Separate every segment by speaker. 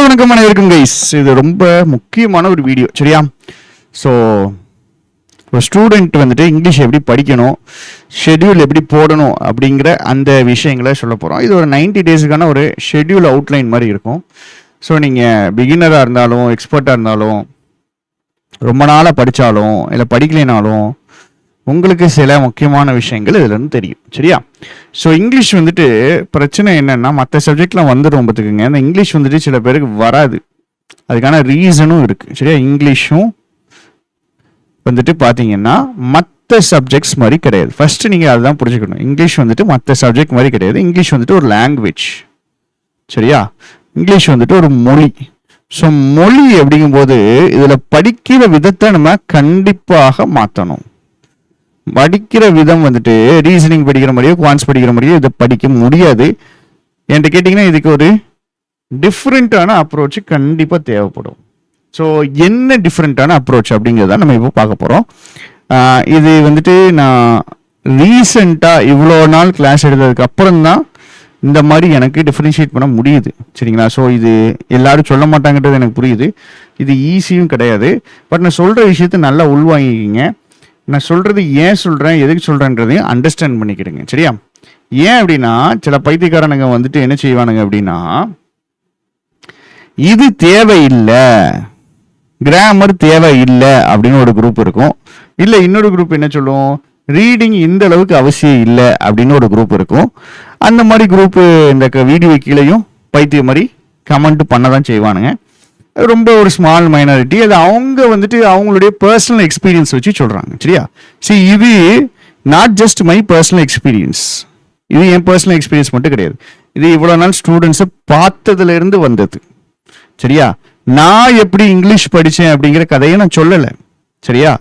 Speaker 1: வணக்கம் அனைவருக்கும் கைஸ். இது ரொம்ப முக்கியமான ஒரு வீடியோ, சரியா? ஸோ ஒரு ஸ்டூடெண்ட் வந்துட்டு இங்கிலீஷ் எப்படி படிக்கணும், ஷெட்யூல் எப்படி போடணும் அப்படிங்கிற அந்த விஷயங்களை சொல்ல போகிறோம். இது ஒரு 90 டேஸுக்கான ஒரு ஷெட்யூல் அவுட்லைன் மாதிரி இருக்கும். ஸோ நீங்கள் பிகினராக இருந்தாலும் எக்ஸ்பர்ட்டாக இருந்தாலும் ரொம்ப நாளாக படித்தாலும் இல்லை படிக்கலைனாலும் உங்களுக்கு சில முக்கியமான விஷயங்கள் இதுலேருந்து தெரியும், சரியா? ஸோ இங்கிலீஷ் வந்துட்டு பிரச்சனை என்னென்னா, மற்ற சப்ஜெக்ட்லாம் வந்துடும் பார்த்துக்குங்க. இந்த இங்கிலீஷ் வந்துட்டு சில பேருக்கு வராது. அதுக்கான ரீசனும் இருக்குது, சரியா? இங்கிலீஷும் வந்துட்டு பார்த்தீங்கன்னா மற்ற சப்ஜெக்ட்ஸ் மாதிரி கிடையாது. ஃபஸ்ட்டு நீங்கள் அதுதான் புரிஞ்சுக்கணும். இங்கிலீஷ் வந்துட்டு மற்ற சப்ஜெக்ட் மாதிரி கிடையாது. இங்கிலீஷ் வந்துட்டு ஒரு லாங்குவேஜ், சரியா? இங்கிலீஷ் வந்துட்டு ஒரு மொழி. ஸோ மொழி அப்படிங்கும்போது இதில் படிக்கிற விதத்தை நம்ம கண்டிப்பாக மாற்றணும். படிக்கிற விதம் வந்துட்டு ரீசனிங் படிக்கிற மாதிரியோ குவான்ஸ் படிக்கிற மாதிரியோ இதை படிக்க முடியாது. என்கிட்ட கேட்டிங்கன்னா இதுக்கு ஒரு டிஃப்ரெண்ட்டான அப்ரோச் கண்டிப்பாக தேவைப்படும். ஸோ என்ன டிஃப்ரெண்ட்டான அப்ரோச் அப்படிங்கிறத நம்ம இப்போ பார்க்க போகிறோம். இது வந்துட்டு நான் ரீசெண்டாக இவ்வளோ நாள் கிளாஸ் எடுத்ததுக்கு அப்புறம் தான் இந்த மாதிரி எனக்கு டிஃப்ரென்ஷியேட் பண்ண முடியுது, சரிங்களா? ஸோ இது எல்லாரும் சொல்ல மாட்டாங்கன்றது எனக்கு புரியுது. இது ஈஸியும் கிடையாது. பட் நான் சொல்கிற விஷயத்தை நல்லா உள்வாங்கிக்கிங்க. நான் சொல்கிறது ஏன் சொல்கிறேன், எதுக்கு சொல்கிறேன்றதையும் அண்டர்ஸ்டாண்ட் பண்ணிக்கிடுங்க, சரியா? ஏன் அப்படின்னா சில பைத்தியக்காரனுங்க வந்துட்டு என்ன செய்வானுங்க அப்படின்னா, இது தேவையில்லை, கிராமர் தேவையில்லை அப்படின்னு ஒரு குரூப் இருக்கும். இல்லை இன்னொரு குரூப் என்ன சொல்லும், ரீடிங் இந்த அளவுக்கு அவசியம் இல்லை அப்படின்னு ஒரு குரூப் இருக்கும். அந்த மாதிரி குரூப்பு இந்த வீடியோ கீழேயும் பைத்திய மாதிரி கமெண்ட் பண்ண தான் செய்வானுங்க. ரொம்ப ஒரு ஸ்மால் மைனாரிட்டி. அது அவங்க வந்துட்டு அவங்களுடைய பர்சனல் எக்ஸ்பீரியன்ஸ் வச்சு சொல்கிறாங்க, சரியா? சரி, இது not just my personal experience. இது என் பர்சனல் எக்ஸ்பீரியன்ஸ் மட்டும் கிடையாது. இது இவ்வளோ நாள் ஸ்டூடெண்ட்ஸை பார்த்ததுலேருந்து வந்தது, சரியா? நான் எப்படி இங்கிலீஷ் படித்தேன் அப்படிங்கிற கதையை நான் சொல்லலை, சரியா?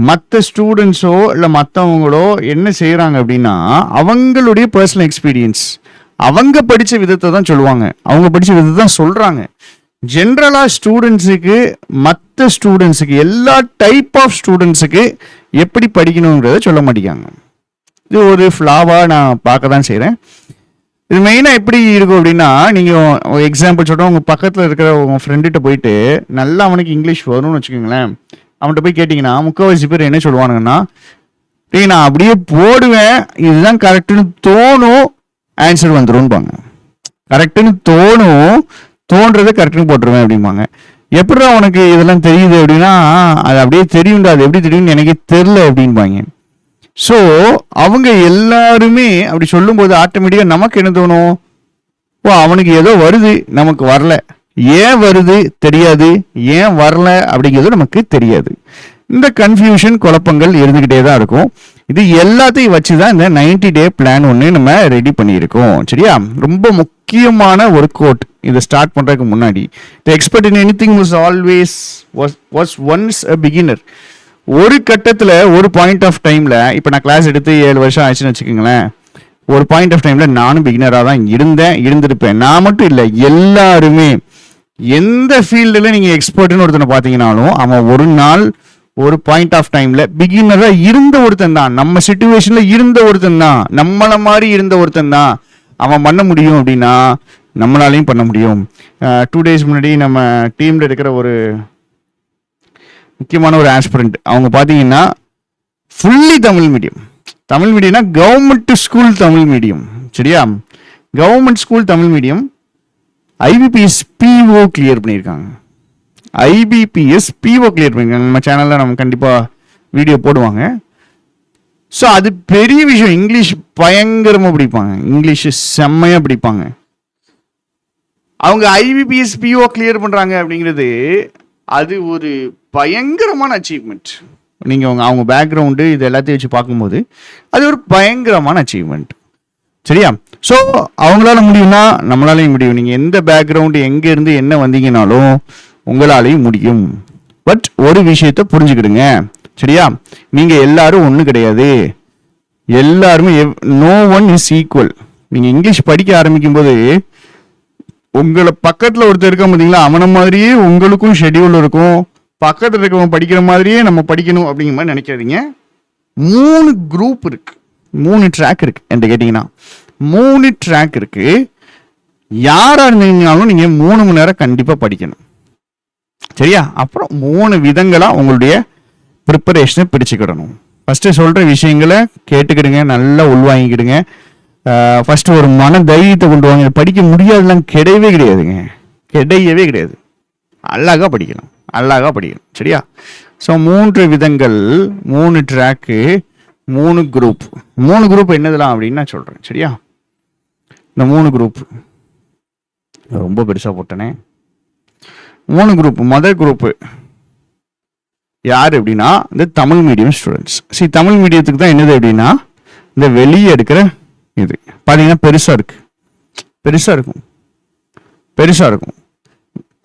Speaker 1: மற்ற ஸ்டூடெண்ட்ஸோ இல்லை மற்றவங்களோ என்ன செய்கிறாங்க அப்படின்னா அவங்களுடைய பர்சனல் எக்ஸ்பீரியன்ஸ், அவங்க படித்த விதத்தை தான் சொல்லுவாங்க, அவங்க படித்த விதத்தை தான் சொல்கிறாங்க. ஜென்ரலாக ஸ்டூடெண்ட்ஸுக்கு மற்ற ஸ்டூடெண்ட்ஸுக்கு எல்லா டைப் ஆஃப் ஸ்டூடெண்ட்ஸுக்கு எப்படி படிக்கணுங்கிறத சொல்ல மாட்டேங்காங்க. இது ஒரு ஃப்ளாவாக நான் பார்க்க தான் செய்கிறேன். இது மெயினாக எப்படி இருக்கும் அப்படின்னா, நீங்கள் எக்ஸாம்பிள் சொல்கிறோம், உங்கள் பக்கத்தில் இருக்கிற உங்கள் ஃப்ரெண்டுகிட்ட போயிட்டு நல்லா அவனுக்கு இங்கிலீஷ் வரும்னு வச்சுக்கோங்களேன். அவன்கிட்ட போய் கேட்டிங்கன்னா முக்கால்வாசி பேர் என்ன சொல்லுவானுங்கன்னா, டேய் நான் அப்படியே போடுவேன், இதுதான் கரெக்டுன்னு தோணும், ஆன்சர் வந்துரும்பாங்க. கரெக்டுன்னு தோன்றதை கரெக்டுன்னு போட்டுருவேன் அப்படிம்பாங்க. எப்படிடா உனக்கு இதெல்லாம் தெரியுது அப்படின்னா, அது அப்படியே தெரியும்டா, அது எப்படி தெரியும்னு எனக்கே தெரில அப்படின்பாங்க. ஸோ அவங்க எல்லாருமே அப்படி சொல்லும்போது ஆட்டோமேட்டிக்காக நமக்கு என்ன தோணும், ஓ அவனுக்கு ஏதோ வருது, நமக்கு வரல. ஏன் வருது தெரியாது, ஏன் வரல அப்படிங்கிறது நமக்கு தெரியாது. இந்த கன்ஃபியூஷன் குழப்பங்கள் இருந்துக்கிட்டே தான் இருக்கும். இது எல்லாத்தையும் வச்சு தான் இந்த 90 டே பிளான் ஒன்று நம்ம ரெடி பண்ணியிருக்கோம், சரியா? ரொம்ப முக்கியமான ஒரு கோட் இதை ஸ்டார்ட் பண்ணுறதுக்கு முன்னாடி, தி expert in anything was once a beginner. ஒரு கட்டத்தில் ஒரு பாயிண்ட் ஆஃப் டைமில், இப்போ நான் கிளாஸ் எடுத்து 7 வருஷம் ஆச்சுன்னு வச்சுக்கோங்களேன், ஒரு பாயிண்ட் ஆஃப் டைமில் நானும் பிகினராக தான் இருந்திருப்பேன். நான் மட்டும் இல்லை, எல்லாருமே எந்த ஃபீல்டில் நீங்கள் எக்ஸ்பர்ட்னு ஒருத்தனை பார்த்தீங்கன்னாலும் அவன் ஒரு நாள் ஒரு பாயிண்ட் ஆஃப் டைமில் பிகினராக இருந்த ஒருத்தன் தான், நம்ம சிச்சுவேஷனில் இருந்த ஒருத்தன் தான், நம்மளை மாதிரி இருந்த ஒருத்தன் தான். அவன் பண்ண முடியும் அப்படின்னா நம்மளாலையும் பண்ண முடியும். 2 days முன்னாடி நம்ம டீமில் இருக்கிற ஒரு முக்கியமான ஒரு ஆஸ்பிரண்ட், அவங்க பார்த்தீங்கன்னா ஃபுல்லி தமிழ் மீடியம்னா கவர்மெண்ட் ஸ்கூல் தமிழ் மீடியம், சரியா? Government school Tamil medium IBPS PO clear பண்ணியிருக்காங்க. நம்ம சேனலில் நம்ம கண்டிப்பாக வீடியோ போடுவாங்க. ஸோ அது பெரிய விஷயம். இங்கிலீஷ் பயங்கரமாக படிப்பாங்க, இங்கிலீஷ் செம்மையாக படிப்பாங்க. அவங்க ஐபிபிஎஸ் பிஓ கிளியர் பண்ணுறாங்க அப்படிங்கிறது அது ஒரு பயங்கரமான அச்சீவ்மெண்ட். நீங்கள் அவங்க பேக்ரவுண்டு இது எல்லாத்தையும் வச்சு பார்க்கும்போது அது ஒரு பயங்கரமான அச்சீவ்மெண்ட், சரியா? ஸோ அவங்களால முடியும்னா நம்மளாலையும் முடியும். நீங்கள் எந்த பேக்ரவுண்டு எங்கேருந்து என்ன வந்தீங்கனாலும் உங்களாலையும் முடியும். பட் ஒரு விஷயத்த புரிஞ்சுக்கிடுங்க, சரியா? நீங்கள் எல்லாரும் ஒன்று கிடையாது, எல்லாருமே நோ ஒன் இஸ் ஈக்குவல். நீங்கள் இங்கிலீஷ் படிக்க ஆரம்பிக்கும் போது உங்களை பக்கத்தில் ஒருத்தர் இருக்க பார்த்தீங்களா, அவனை மாதிரியே உங்களுக்கும் ஷெட்யூல் இருக்கும். பக்கத்தில் இருக்கவங்க படிக்கிற மாதிரியே நம்ம படிக்கணும் அப்படிங்கிற மாதிரி நினைக்காதீங்க. 3 குரூப் இருக்கு, 3 ட்ராக் இருக்கு. என்கிட்ட கேட்டிங்கன்னா 3 ட்ராக் இருக்கு. யாரா இருந்தீங்கனாலும் நீங்க 3 மணி நேரம் கண்டிப்பா படிக்கணும். சரியா? அப்புறம் 3 விதங்களா உங்களுடைய ப்ரிப்பரேஷனை பிரிச்சுக்கிடணும். ஃபர்ஸ்ட் சொல்ற விஷயங்களை கேட்டுக்கிடுங்க, நல்லா உள்வாங்கிக்கிடுங்க. ஃபர்ஸ்ட் ஒரு மன தைரியத்தை கொண்டு வாங்க. படிக்க முடியாதுலாம் கிடையவே கிடையாதுங்க, கிடையவே கிடையாது. அழகா படிக்கணும், அழகா படிக்கணும். சரியா? ஸோ 3 விதங்கள், 3 ட்ராக்கு, 3 குரூப். 3 குரூப் என்னதுலாம் அப்படின்னு நான் சொல்றேன். சரியா? இந்த 3 குரூப் ரொம்ப பெருசா போட்டனே. 3 குரூப். முதல் குரூப் யார் அப்படின்னா இந்த தமிழ் மீடியம் ஸ்டூடெண்ட்ஸ். சரி, தமிழ் மீடியத்துக்கு தான் என்னது அப்படின்னா இந்த வெளியே எடுக்கிற இது பார்த்தீங்கன்னா பெருசா இருக்கு, பெருசா இருக்கும், பெருசா இருக்கும்.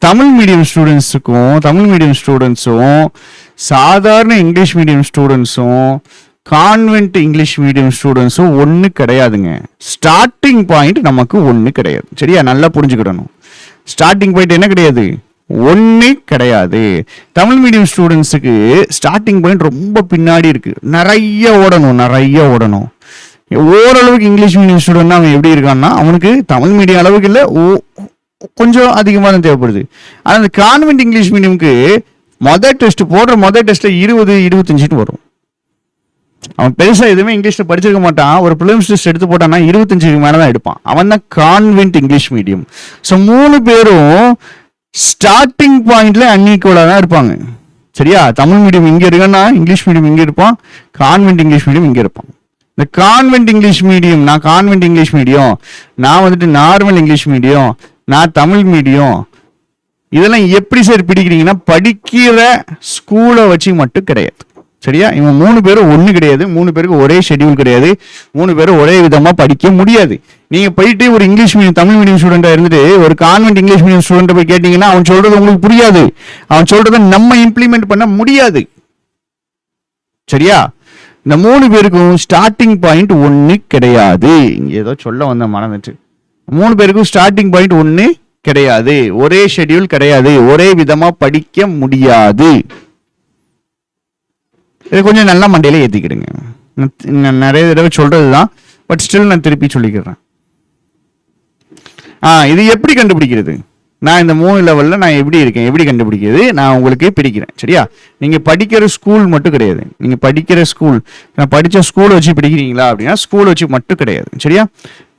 Speaker 1: தமிழ் மீடியம் ஸ்டூடெண்ட்ஸும் சாதாரண இங்கிலீஷ் மீடியம் ஸ்டூடெண்ட்ஸும் கான்வென்ட் இங்கிலீஷ் மீடியம் ஸ்டூடெண்ட்ஸும் ஒன்று கிடையாதுங்க. ஸ்டார்டிங் பாயிண்ட் நமக்கு ஒன்று கிடையாது. சரியா? நல்லா புரிஞ்சுக்கிடணும். ஸ்டார்டிங் பாயிண்ட் என்ன கிடையாது? ஒன்று கிடையாது. தமிழ் மீடியம் ஸ்டூடெண்ட்ஸுக்கு ஸ்டார்டிங் பாயிண்ட் ரொம்ப பின்னாடி இருக்கு. நிறைய ஓடணும். ஓரளவுக்கு இங்கிலீஷ் மீடியம் ஸ்டூடெண்ட் அவன் எப்படி இருக்கான்னா அவனுக்கு தமிழ் மீடியம் அளவுக்கு இல்லை, கொஞ்சம் அதிகமாக தான் தேவைப்படுது. ஆனால் அந்த கான்வென்ட் இங்கிலீஷ் மீடியமுக்கு மொதல் டெஸ்ட் 20-25 வரும். அவன் பெருசா எதுவுமே இங்கிலீஷ்ல படிச்சிருக்க மாட்டான். ஒரு பிலிம்ஸ் டெஸ்ட் எடுத்து போட்டான்னா 25க்கு மேல தான் எடுப்பான். அவன் தான் கான்வென்ட் இங்கிலீஷ் மீடியம். ஸோ 3 பேரும் ஸ்டார்டிங் பாயிண்ட்ல அன்ஈக்குவலா தான் இருப்பாங்க. சரியா? தமிழ் மீடியம் இங்க இருக்குன்னா இங்கிலீஷ் மீடியம் இங்க இருப்பான், கான்வென்ட் இங்கிலீஷ் மீடியம் இங்க இருப்பான். இந்த கான்வென்ட் இங்கிலீஷ் மீடியம், நான் கான்வென்ட் இங்கிலீஷ் மீடியம், நான் வந்துட்டு நார்மல் இங்கிலீஷ் மீடியம், நான் தமிழ் மீடியம், இதெல்லாம் எப்படி சார் பிடிக்கிறீங்கன்னா படிக்கிற ஸ்கூலை வச்சு மட்டும் கிடையாது. சரியா? இவங்க 3 பேரும் ஒன்று கிடையாது, 3 பேருக்கு ஒரே ஷெட்யூல் கிடையாது, 3 பேரும் ஒரே விதமா படிக்க முடியாது. நீங்க போயிட்டு ஒரு இங்கிலீஷ் மீடியம் தமிழ் மீடியம் ஸ்டூடெண்டா இருந்துட்டு ஒரு கான்வென்ட் இங்கிலீஷ் மீடியம் ஸ்டூடெண்ட் போய் கேட்டீங்கன்னா அவன் சொல்றது உங்களுக்கு புரியாது, அவன் சொல்றதை நம்ம இம்ப்ளிமெண்ட் பண்ண முடியாது. சரியா? இந்த 3 பேருக்கும் ஸ்டார்டிங் பாயிண்ட் ஒன்று கிடையாது. இங்க ஏதோ சொல்ல வந்த மனதிட்டு 3 பேருக்கும் ஸ்டார்டிங் பாயிண்ட் ஒன்று கிடையாது, ஒரே ஷெட்யூல் கிடையாது, ஒரே விதமா படிக்க முடியாது. இதை கொஞ்சம் நல்லா மண்டையில ஏற்றிக்கிடுங்க. நிறைய தடவை சொல்றதுதான், பட் ஸ்டில் நான் திருப்பி சொல்லிக்கிறேன். இது எப்படி கண்டுபிடிக்கிறது? நான் இந்த 3 லெவல்ல நான் எப்படி இருக்கேன், எப்படி கண்டுபிடிக்கிறது நான் உங்களுக்கு பிடிக்கிறேன். சரியா? நீங்க படிக்கிற ஸ்கூல் மட்டும் கிடையாது. நீங்க படிக்கிற ஸ்கூல், நான் படிச்ச ஸ்கூலை வச்சு பிடிக்கிறீங்களா அப்படின்னா ஸ்கூலை வச்சு மட்டும் கிடையாது. சரியா?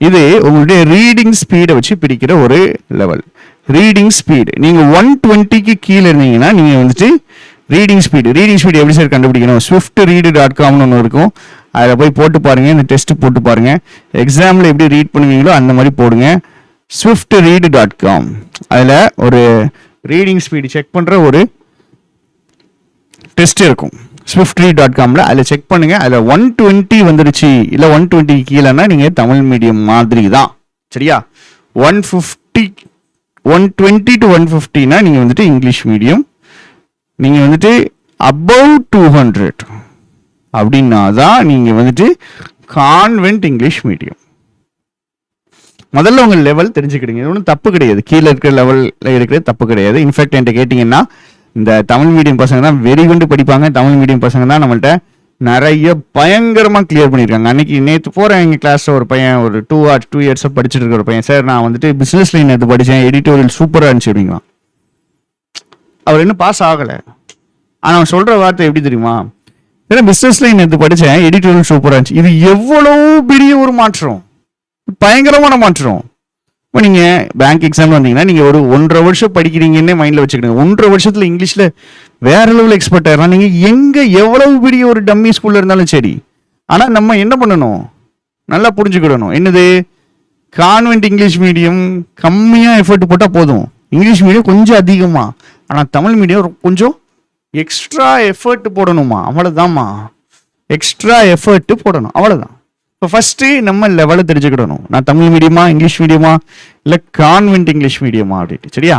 Speaker 1: இது உங்களுடைய ரீடிங் ஸ்பீடை வச்சு பிடிக்கிற ஒரு லெவல். ரீடிங் ஸ்பீடு நீங்க 120க்கு கீழே இருந்தீங்கன்னா நீங்க வந்துட்டு ரீடிங் ஸ்பீடு எப்படி சார் கண்டுபிடிக்கணும்? swiftread.comனு ஒன்று இருக்கும், அதில் போய் போட்டு பாருங்க, இந்த டெஸ்ட் போட்டு பாருங்க. எக்ஸாமில் எப்படி ரீட் பண்ணுவீங்களோ அந்த மாதிரி போடுங்க. swiftread.com அதில் ஒரு ரீடிங் ஸ்பீடு செக் பண்ணுற ஒரு டெஸ்ட் இருக்கும். swiftread.comல அதில் செக் பண்ணுங்க. அதில் 120 வந்துருச்சு, இல்லை 120 கீழேன்னா நீங்கள் தமிழ் மீடியம் மாதிரி தான். சரியா? 120 to 150னா நீங்கள் வந்துட்டு இங்கிலீஷ் மீடியம். நீங்க வந்துட்டு above 200 அப்படின்னா தான் நீங்க வந்துட்டு கான்வென்ட் இங்கிலீஷ் மீடியம். முதல்ல உங்க லெவல் தெரிஞ்சுக்கிடுங்க. இது ஒன்றும் தப்பு கிடையாது, கீழே இருக்கிற லெவல்ல இருக்கிறது தப்பு கிடையாது. இன்ஃபேக்ட் என்கிட்ட கேட்டீங்கன்னா இந்த தமிழ் மீடியம் பசங்க தான் வெறி கொண்டு படிப்பாங்க. தமிழ் மீடியம் பசங்க தான் நம்மள்ட்ட நிறைய பயங்கரமா கிளியர் பண்ணியிருக்காங்க. அன்னைக்கு நேற்று போறேன் எங்க கிளாஸ்ல ஒரு பையன் ஒரு 2 இயர்ஸா படிச்சுட்டு இருக்க ஒரு பையன், சார் நான் வந்துட்டு பிசினஸ் லைன் எடுத்து படிச்சேன், எடிட்டோரியல் சூப்பரா இருந்துச்சு அப்படிங்களா. அவர் இன்னும் பாஸ் ஆகலை, ஆனால் அவன் சொல்ற வார்த்தை எப்படி தெரியுமா? ஏன்னா பிசினஸ் லைன் எடுத்து படித்தேன், எடிட்டோரியல் சூப்பராக இருந்துச்சு. இது எவ்வளவு பெரிய ஒரு மாற்றம், பயங்கரமான மாற்றம். இப்போ நீங்கள் பேங்க் எக்ஸாம் வந்தீங்கன்னா நீங்கள் ஒரு 1.5 வருஷம் படிக்கிறீங்கன்னே மைண்டில் வச்சுக்கிடுங்க. 1.5 வருஷத்தில் இங்கிலீஷில் வேற லெவலில் எக்ஸ்பர்ட் ஆயிடலாம். நீங்கள் எங்கே எவ்வளவு பெரிய ஒரு டம்மி ஸ்கூலில் இருந்தாலும் சரி. ஆனால் நம்ம என்ன பண்ணணும், நல்லா புரிஞ்சுக்கிடணும். என்னது? கான்வென்ட் இங்கிலீஷ் மீடியம் கம்மியாக எஃபர்ட் போட்டால் போதும், இங்கிலீஷ் மீடியம் கொஞ்சம் அதிகமாக, ஆனால் தமிழ் மீடியம் கொஞ்சம் எக்ஸ்ட்ரா எஃபர்ட் போடணுமா, அவ்வளோதாம்மா. எக்ஸ்ட்ரா எஃபர்ட் போடணும், அவ்வளோதான். இப்போ ஃபர்ஸ்ட் நம்ம லெவலை தெரிஞ்சுக்கிடணும். நான் தமிழ் மீடியமா, இங்கிலீஷ் மீடியமா, இல்லை கான்வென்ட் இங்கிலீஷ் மீடியமா அப்படின்ட்டு. சரியா?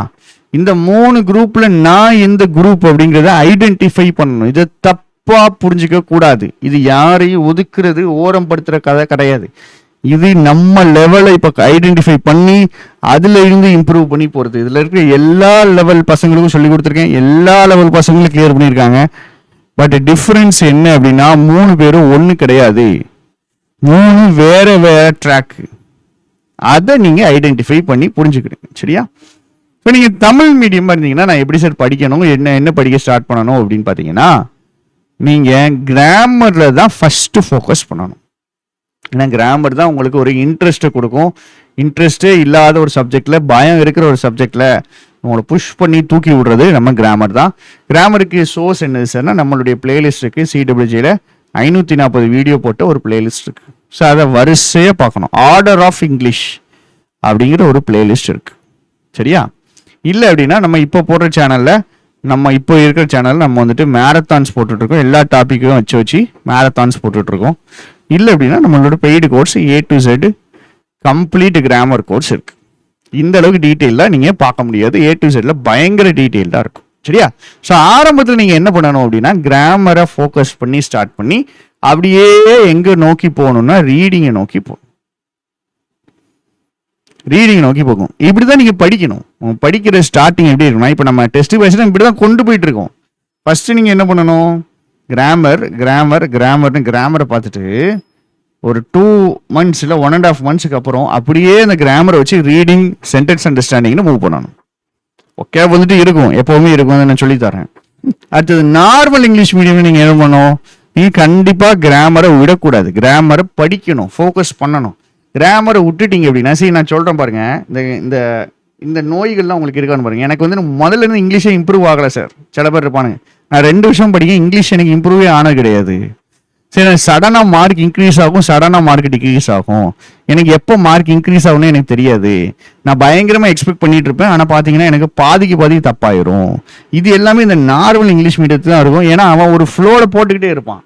Speaker 1: இந்த 3 குரூப்ல நான் எந்த குரூப் அப்படிங்கிறத ஐடென்டிஃபை பண்ணணும். இதை தப்பா புரிஞ்சுக்க கூடாது. இது யாரையும் ஒதுக்குறது, ஓரம் படுத்துற கதை கிடையாது. இது நம்ம லெவலை இப்போ ஐடென்டிஃபை பண்ணி அதுல இருந்து இம்ப்ரூவ் பண்ணி போறது. இதுல இருக்கிற எல்லா லெவல் பசங்களுக்கும் சொல்லி கொடுத்துருக்கேன், எல்லா லெவல் பசங்களும் கிளியர் பண்ணியிருக்காங்க. பட் டிஃபரன்ஸ் என்ன அப்படின்னா 3 பேரும் ஒன்று கிடையாது, 3 வேற வேற ட்ராக். அதை நீங்கள் ஐடென்டிஃபை பண்ணி புரிஞ்சுக்கிடுங்க. சரியா? இப்போ நீங்கள் தமிழ் மீடியமாக இருந்தீங்கன்னா நான் எப்படி சார் படிக்கணும், என்ன படிக்க ஸ்டார்ட் பண்ணணும் அப்படின்னு பார்த்தீங்கன்னா, நீங்கள் கிராமரில் தான் ஃபஸ்ட்டு ஃபோக்கஸ் பண்ணணும். ஏன்னா கிராமர் தான் உங்களுக்கு ஒரு இன்ட்ரெஸ்ட்டை கொடுக்கும். இன்ட்ரெஸ்டே இல்லாத ஒரு சப்ஜெக்டில், பயம் இருக்கிற ஒரு சப்ஜெக்டில் உங்களை புஷ் பண்ணி தூக்கி விடுறது நம்ம கிராமர் தான். கிராமருக்கு சோர்ஸ் என்னது சார்னா, நம்மளுடைய பிளேலிஸ்ட் இருக்குது. CWJல 540 வீடியோ போட்ட ஒரு பிளேலிஸ்ட் இருக்குது. ஸோ அதை வரிசையாக பார்க்கணும். ஆர்டர் ஆஃப் இங்கிலீஷ் அப்படிங்கிற ஒரு பிளேலிஸ்ட் இருக்குது. சரியா? இல்லை அப்படின்னா நம்ம இப்போ போடுற சேனலில், நம்ம இப்போ இருக்கிற சேனலில் நம்ம வந்துட்டு மேரத்தான்ஸ் போட்டுட்ருக்கோம். எல்லா டாப்பிக்கும் வச்சு மேரத்தான்ஸ் போட்டுட்ருக்கோம். இல்லை அப்படின்னா நம்மளோட paid course A to Z complete grammar course இருக்குது. இந்த அளவுக்கு டீட்டெயிலாக நீங்கள் பார்க்க முடியாது. A to Zல பயங்கர டீட்டெயில்டாக இருக்கும். சரியா? ஸோ ஆரம்பத்தில் நீங்கள் என்ன பண்ணணும் அப்படின்னா, கிராமரை ஃபோக்கஸ் பண்ணி ஸ்டார்ட் பண்ணி அப்படியே எங்கே நோக்கி போகணும்னா ரீடிங்கை நோக்கி போகணும். ரீடிங் நோக்கி போகும். இப்படி தான் நீங்கள் படிக்கணும். படிக்கிற ஸ்டார்டிங் எப்படி இருக்குன்னா, இப்போ நம்ம டெஸ்ட் பேசினா இப்படி தான் கொண்டு போயிட்டு இருக்கோம். ஃபஸ்ட்டு நீங்கள் என்ன பண்ணணும், கிராமர்னு கிராமரை பார்த்துட்டு ஒரு 2 months இல்லை 1.5 months அப்புறம் அப்படியே அந்த கிராமரை வச்சு ரீடிங், சென்டென்ஸ் அண்டர்ஸ்டாண்டிங்னு மூவ் பண்ணணும். ஓகே, வந்துட்டு இருக்கும், எப்போவுமே இருக்கும், நான் சொல்லித்தரேன். அடுத்தது நார்மல் இங்கிலீஷ் மீடியம் நீங்கள் என்ன பண்ணணும், நீங்கள் கண்டிப்பாக கிராமரை விடக்கூடாது. கிராமரை படிக்கணும், ஃபோக்கஸ் பண்ணணும். கிராமரை விட்டுட்டீங்க அப்படின்னா, சரி நான் சொல்கிறேன் பாருங்க, இந்த இந்த நோய்கள்லாம் உங்களுக்கு இருக்கான்னு பாருங்க. எனக்கு வந்து முதல்ல இருந்து இங்கிலீஷே இம்ப்ரூவ் ஆகலை சார். சில பேர் இருப்பானுங்க, நான் 2 வருஷம் படிக்க இங்கிலீஷ் எனக்கு இம்ப்ரூவே ஆனது கிடையாது. சரி, சடனாக மார்க் இன்க்ரீஸ் ஆகும், சடனாக மார்க் டிக்ரீஸ் ஆகும். எனக்கு எப்போ மார்க் இன்க்ரீஸ் ஆகும்னு எனக்கு தெரியாது. நான் பயங்கரமாக எக்ஸ்பெக்ட் பண்ணிட்டு இருப்பேன். ஆனால் பார்த்தீங்கன்னா எனக்கு பாதிக்கு தப்பாயிரும். இது எல்லாமே இந்த நார்மல் இங்கிலீஷ் மீடியத்தில் தான் இருக்கும். ஏன்னா அவன் ஒரு ஃப்ளோவில் போட்டுக்கிட்டே இருப்பான்.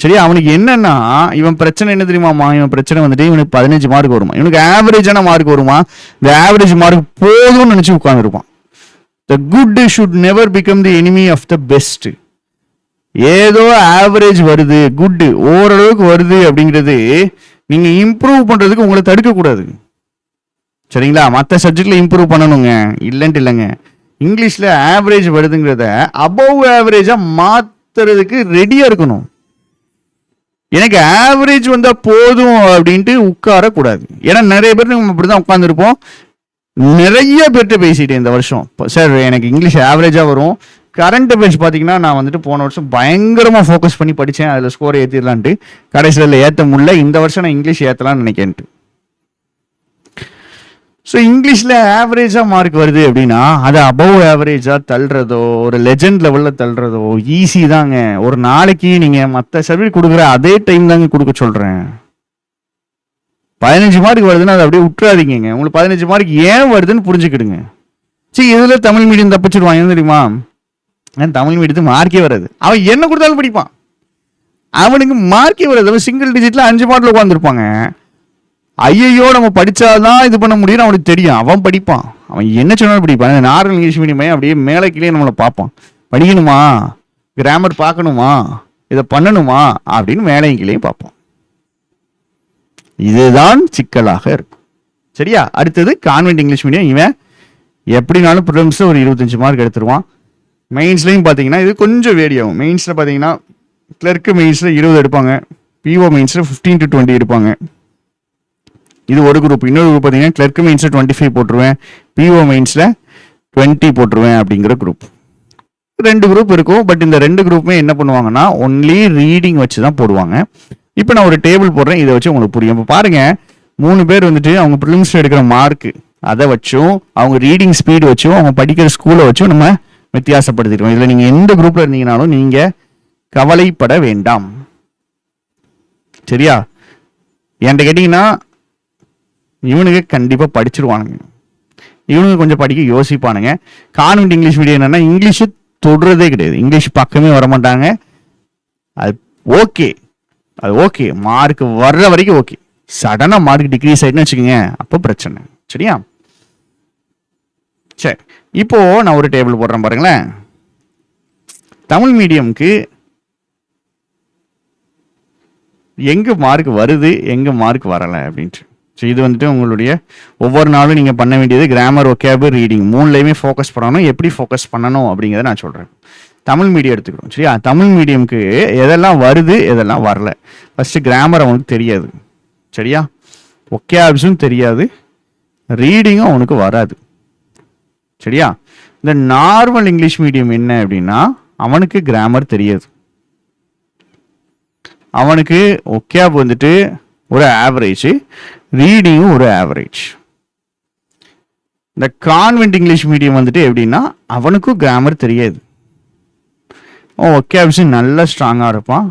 Speaker 1: சரி, அவனுக்கு என்னன்னா, இவன் பிரச்சனை என்ன தெரியுமாமா, இவன் பிரச்சனை வந்துட்டு இவனுக்கு 15 மார்க் வருமா, இவனுக்கு ஆவரேஜான மார்க் வருமா, இந்த ஆவரேஜ் மார்க் போதும்னு நினச்சி உட்காந்துருப்பான். The good should never become the enemy of the best. ஏதோ ஆவரேஜ் வருது, குட் ஓரளவுக்கு வருது அப்படிங்கிறது நீங்க இம்ப்ரூவ் பண்றதுக்கு உங்களை தடுக்கக்கூடாது. சரிங்களா? மற்ற சப்ஜெக்ட்ல இம்ப்ரூவ் பண்ணணுங்க, இல்லைன்ட்டு இல்லைங்க. இங்கிலீஷ்ல ஆவரேஜ் வருதுங்கிறத அபவ் ஆவரேஜா மாத்துறதுக்கு ரெடியா இருக்கணும். எனக்கு ஆவரேஜ் வந்தா போதும் அப்படின்ட்டு உட்காரக்கூடாது. ஏன்னா நிறைய பேர் நம்ம அப்படிதான் உட்காந்துருப்போம். நிறைய பேர்கிட்ட பேசிட்டேன் இந்த வருஷம், சார் எனக்கு இங்கிலீஷ் ஆவரேஜா வரும். கரண்ட் அஃபேர்ஸ் பார்த்தீங்கன்னா நான் வந்துட்டு போன வருஷம் பயங்கரமாக ஃபோக்கஸ் பண்ணி படித்தேன், அதில் ஸ்கோர் ஏற்றிடலான்ட்டு. கடைசியில் ஏற்ற முடியல. இந்த வருஷம் நான் இங்கிலீஷ் ஏற்றலாம்னு நினைக்கிறேன்ட்டு. ஸோ இங்கிலீஷில் ஆவரேஜாக மார்க் வருது அப்படின்னா அதை அபவ் ஆவரேஜாக தள்ளுறதோ, ஒரு லெஜண்ட் லெவலில் தள்ளுறதோ ஈஸி தாங்க. ஒரு நாளைக்கு நீங்கள் மற்ற சர்வீஸ் கொடுக்குற அதே டைம் தாங்க கொடுக்க சொல்கிறேன். 15 மார்க் வருதுன்னா அதை அப்படியே விட்டுறாதீங்க. உங்களுக்கு 15 மார்க் ஏன் வருதுன்னு புரிஞ்சுக்கிடுங்க. சரி, இதில் தமிழ் மீடியம் தப்பிச்சிடுவான். என்ன தெரியுமா, தமிழ் மீடியத்துக்கு மார்க்கே வராது. அவன் என்ன கொடுத்தாலும் படிப்பான், அவனுக்கு மார்க்கே வராது. அவன் சிங்கிள் டிஜிட்ல 5 மார்க்ல உட்காந்துருப்பாங்க. ஐயோ நம்ம படிச்சாதான் இது பண்ண முடியும் அவனுக்கு தெரியும். அவன் படிப்பான், அவன் என்ன சொன்னாலும் படிப்பான். நார்மல் இங்கிலீஷ் மீடியமே அப்படியே மேலே கீழே நம்மளை பார்ப்பான். படிக்கணுமா, கிராமர் பார்க்கணுமா, இதை பண்ணணுமா அப்படின்னு மேலையும் கீழேயும் பார்ப்போம். இதுதான் சிக்கலாக இருக்கும். சரியா? அடுத்தது கான்வென்ட் இங்கிலீஷ் மீடியம். இவன் எப்படினாலும் ப்ரிலிம்ஸ்ல ஒரு 25 மார்க் எடுத்துருவான். மெயின்ஸ்லையும் பார்த்தீங்கன்னா இது கொஞ்சம் வேரி ஆகும். மெயின்ஸில் பார்த்தீங்கன்னா கிளர்க்கு மெயின்ஸில் 20 எடுப்பாங்க, PO மெயின்ஸில் 15 to 20 எடுப்பாங்க. இது ஒரு குரூப். இன்னொரு குரூப் பார்த்தீங்கன்னா கிளர்க்கு மெயின்ஸில் 25 போட்டுருவேன், PO மெயின்ஸில் 20 போட்டுருவேன் அப்படிங்கிற குரூப். 2 குரூப் இருக்கும். பட் இந்த 2 குரூப்புமே என்ன பண்ணுவாங்கன்னா ஒன்லி ரீடிங் வச்சு தான் போடுவாங்க. இப்போ நான் ஒரு டேபிள் போடுறேன், இதை வச்சு உங்களுக்கு புரியும். இப்போ பாருங்க, 3 பேர் வந்துட்டு அவங்க ப்ரிலிம்ஸில் எடுக்கிற மார்க் அதை வச்சும், அவங்க ரீடிங் ஸ்பீடு வச்சும், அவங்க படிக்கிற ஸ்கூலை வச்சும் நம்ம வித்தியாசப்படுத்திடுவோம். இதில் நீங்கள் எந்த குரூப்ல இருந்தீங்கனாலும் நீங்கள் கவலைப்பட வேண்டாம். சரியா? என்கிட்ட கேட்டிங்கன்னா இவனுக்கு கண்டிப்பாக படிச்சிருவானுங்க. இவனுக்கு கொஞ்சம் படிக்க யோசிப்பானுங்க. கான்வென்ட் இங்கிலீஷ் மீடியம் என்னன்னா இங்கிலீஷு தொடுறதே கிடையாது, இங்கிலீஷ் பக்கமே வரமாட்டாங்க. அது ஓகே, மார்க் வர்ற வரைக்கும் ஓகே. சடனாக மார்க் டிக்ரீஸ் ஆகிட்டுன்னு வச்சுக்கோங்க, அப்போ பிரச்சனை. சரியா? சரி, இப்போ நான் ஒரு டேபிள் போடுறேன் பாருங்களேன். தமிழ் மீடியம்க்கு எங்க மார்க் வருது, எங்க மார்க் வரலை அப்படின்ட்டு. ஸோ இது வந்துட்டு உங்களுடைய ஒவ்வொரு நாளும் நீங்கள் பண்ண வேண்டியது கிராமர், ஒகேபு, ரீடிங் 3லையுமே ஃபோக்கஸ் பண்ணணும். எப்படி ஃபோக்கஸ் பண்ணணும் அப்படிங்கிறத நான் சொல்கிறேன். தமிழ் மீடியம் எடுத்துக்கிறோம். சரியா? தமிழ் மீடியம்க்கு எதெல்லாம் வருது, எதெல்லாம் வரல. ஃபர்ஸ்ட் கிராமர் அவனுக்கு தெரியாது. சரியா? ஒகேப்ஸும் தெரியாது, ரீடிங்கும் அவனுக்கு வராது. சரியா? இந்த நார்மல் இங்கிலீஷ் மீடியம் என்ன அப்படின்னா, அவனுக்கு கிராமர் தெரியாது, அவனுக்கு ஒகேப் வந்துட்டு ஒரு ஆவரேஜ், ரீடிங்கும் ஒரு ஆவரேஜ். இந்த கான்வென்ட் இங்கிலீஷ் மீடியம் வந்துட்டு எப்படின்னா, அவனுக்கும் கிராமர் தெரியாது, ஒகேப்ஸ் நல்லா ஸ்ட்ராங்காக இருப்பான்,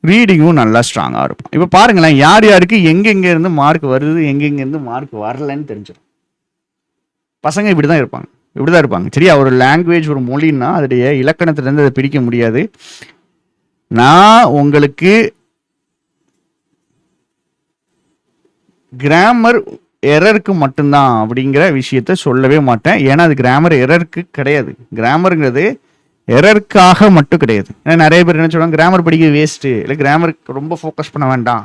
Speaker 1: ரீடிங்கும் நல்லா ஸ்ட்ராங்காக இருப்பான். இப்போ பாருங்களேன், யார் யாருக்கு எங்கெங்கேருந்து மார்க் வருது, எங்கெங்கேருந்து மார்க் வரலன்னு தெரிஞ்சிடும். பசங்க இப்படி தான் இருப்பாங்க. சரியா? ஒரு லாங்குவேஜ், ஒரு மொழின்னா அதோடைய இலக்கணத்திலேருந்து அதை பிரிக்க முடியாது. நான் உங்களுக்கு கிராமர் எரருக்கு மட்டும்தான் அப்படிங்கிற விஷயத்த சொல்லவே மாட்டேன். ஏன்னா அது கிராமர் எரருக்கு கிடையாது. கிராமருங்கிறது எரருக்காக மட்டும் கிடையாது. ஏன்னா நிறைய பேர் என்ன சொல்லுவாங்க, கிராமர் படிக்க வேஸ்ட்டு, இல்லை கிராமருக்கு ரொம்ப ஃபோக்கஸ் பண்ண வேண்டாம்,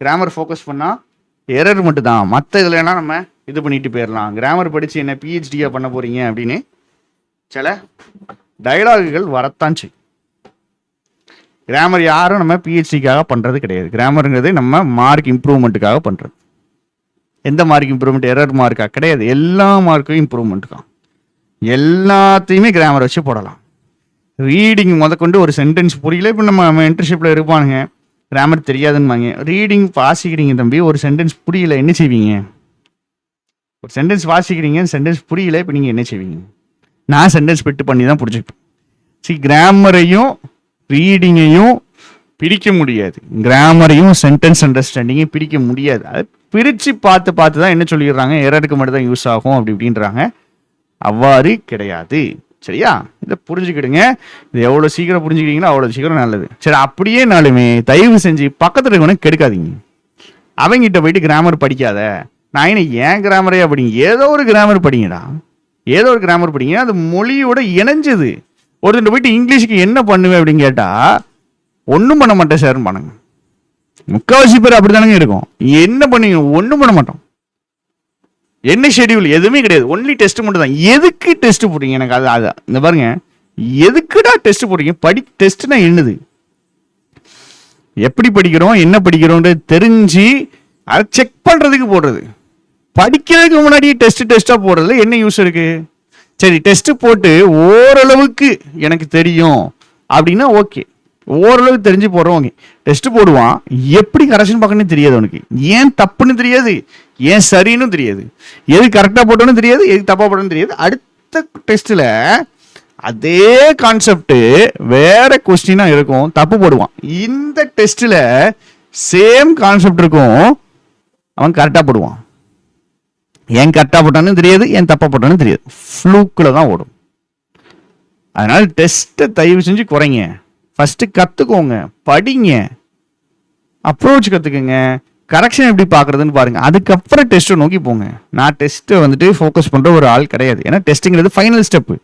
Speaker 1: கிராமர் ஃபோக்கஸ் பண்ணால் எரர் மட்டும் தான், மற்ற இதுலலாம் நம்ம இது பண்ணிட்டு போயிடலாம், கிராமர் படித்து என்ன பிஹெச்டியாக பண்ண போகிறீங்க அப்படின்னு சில டயலாகுகள் வரத்தான் செய்யும். கிராமர் யாரும் நம்ம பிஹெச்டிக்காக பண்ணுறது கிடையாது. கிராமருங்கிறது நம்ம மார்க் இம்ப்ரூவ்மெண்ட்டுக்காக பண்ணுறது. எந்த மார்க் இம்ப்ரூவ்மெண்ட்? எரர் மார்க்கா? கிடையாது. எல்லா மார்க்கும் இம்ப்ரூவ்மெண்ட்டுக்காக, எல்லாத்தையுமே கிராமர் வச்சு போடலாம். ரீடிங் முதற்கொண்டு ஒரு சென்டென்ஸ் புரியல, இப்போ நம்ம இன்டர்ன்ஷிப்பில் இருப்பானுங்க, கிராமர் தெரியாதுன்னு. ரீடிங் வாசிக்கிறீங்க தம்பி, ஒரு சென்டென்ஸ் புரியல, என்ன செய்வீங்க? ஒரு சென்டென்ஸ் வாசிக்கிறீங்க, சென்டென்ஸ் புரியல, இப்போ நீங்கள் என்ன செய்வீங்க? நான் சென்டென்ஸ் பிட்டு பண்ணி தான் புரிஞ்சுப்பேன். சரி, கிராமரையும் ரீடிங்கையும் பிரிக்க முடியாது, கிராமரையும் சென்டென்ஸ் அண்டர்ஸ்டாண்டிங்கையும் பிரிக்க முடியாது. அது பிரித்து பார்த்து தான் என்ன சொல்லிடுறாங்க, எரருக்கு மட்டும் தான் யூஸ் ஆகும் அப்படி இப்படின்றாங்க. அவ்வாறு கிடையாது. சரியா? இதை புரிஞ்சுக்கிடுங்க. இது எவ்வளோ சீக்கிரம் புரிஞ்சுக்கிட்டீங்களோ அவ்வளோ சீக்கிரம் நல்லது. சரி, அப்படியேனாலுமே தயவு செஞ்சு பக்கத்தில் இருக்கவனுக்கு கெடுக்காதீங்க. அவங்ககிட்ட போயிட்டு கிராமர் படிக்காத, நான் என்ன ஏன் கிராமரே படிங்க, ஏதோ ஒரு கிராமர் படிங்கடா, ஏதோ ஒரு கிராமர் படிங்க, அது மொழியோட இணைஞ்சது. ஒருத்தர் போயிட்டு இங்கிலீஷுக்கு என்ன பண்ணுவேன் அப்படின்னு கேட்டால் ஒன்றும் பண்ண மாட்டேன் சார்னு பண்ணுங்க. முக்கால்வாசி பேர் அப்படி தானங்க இருக்கும். என்ன பண்ணுவீங்க? ஒன்றும் பண்ண மாட்டோம். என்ன ஷெடியூல்? எதுவுமே கிடையாது, ஒன்லி டெஸ்ட் மட்டும் தான். எதுக்கு டெஸ்ட் போடுறீங்க? எனக்கு அது இந்த பாருங்க, எதுக்குடா டெஸ்ட் போடுறீங்க? டெஸ்ட்னா என்னது, எப்படி படிக்கிறோம், என்ன படிக்கிறோன்றது தெரிஞ்சு அதை செக் பண்ணுறதுக்கு போடுறது. படிக்கிறதுக்கு முன்னாடி டெஸ்ட்டாக போடுறதுல என்ன யூஸ் இருக்கு? சரி, டெஸ்ட் போட்டு ஓரளவுக்கு எனக்கு தெரியும் அப்படின்னா ஓகே, ஓரளவுக்கு தெரிஞ்சு போடுறோம், ஓகே. டெஸ்ட் போடுவான், எப்படி கரெக்ஷன் பார்க்கணும்னு தெரியாது அவனுக்கு, ஏன் தப்புன்னு தெரியாது, ஏன் சரின்னு தெரியாது, எது கரெக்டாக போட்டோன்னு தெரியாது, எது தப்பாக போட்டோன்னு தெரியாது. அடுத்த டெஸ்ட்டில் அதே கான்செப்ட் வேற கொஸ்டினா இருக்கும், தப்பு போடுவான். இந்த டெஸ்ட்டில் சேம் கான்செப்ட் இருக்கும், அவன் கரெக்டாக போடுவான். ஏன் கரெக்டாக போட்டான்னு தெரியாது, ஏன் தப்பாக போட்டான்னு தெரியாது, ஃப்ளூக்கில் தான் ஓடும். அதனால டெஸ்ட்டை தயவு செஞ்சு குறைங்க. ஃபஸ்ட்டு கற்றுக்கோங்க, படிங்க, அப்ரோச் கற்றுக்குங்க, கரெக்ஷன் எப்படி பார்க்குறதுன்னு பாருங்கள், அதுக்கப்புறம் டெஸ்ட்டை நோக்கி போங்க. நான் டெஸ்ட்டை வந்துட்டு ஃபோக்கஸ் பண்ணுற ஒரு ஆள் கிடையாது. ஏன்னா டெஸ்ட்டுங்கிறது ஃபைனல் ஸ்டெப்பு.